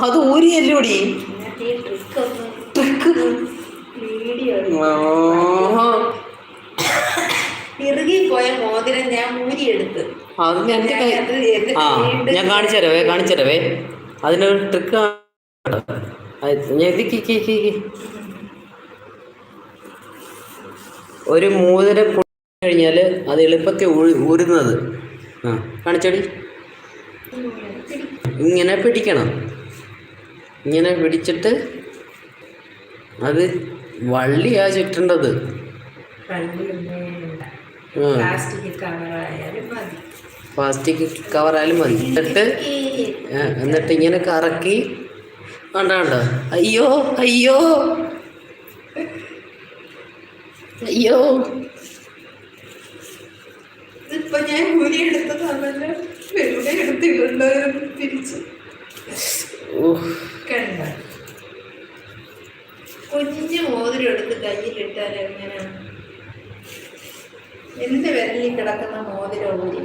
അത് ഊരിയല്ലോടി ട്രിക്ക്. ഇറുകിപ്പോയ മോതിരം ഞാൻ ഊരിയെടുത്ത്. അത് എൻ്റെ ഞാൻ കാണിച്ചരവേ അതിനൊരു ട്രിക്ക്. ഒരു മോതിരം കഴിഞ്ഞാൽ അത് എളുപ്പത്തിൽ ഊരുന്നത്. കാണിച്ചടി. ഇങ്ങനെ പിടിക്കണം. ഇങ്ങനെ പിടിച്ചിട്ട് അത് വള്ളിയാ ചുറ്റേണ്ടത്. പ്ലാസ്റ്റിക് കവറായാലും മതി. എന്നിട്ട് ഇങ്ങനെ കറക്കി കണ്ടോ. അയ്യോ അയ്യോ അയ്യോ, ഇപ്പൊ ഞാൻ ഊരി എടുത്തതാണല്ലോ. വെറുതെ എടുത്തിട്ടുണ്ടോ തിരിച്ച് കണ്ട. കുഞ്ഞു മോതിരം എടുത്ത് കയ്യിലിട്ടാൽ എങ്ങനെയാണ്? എന്റെ വിരലിൽ കിടക്കുന്ന മോതിരം ഊരി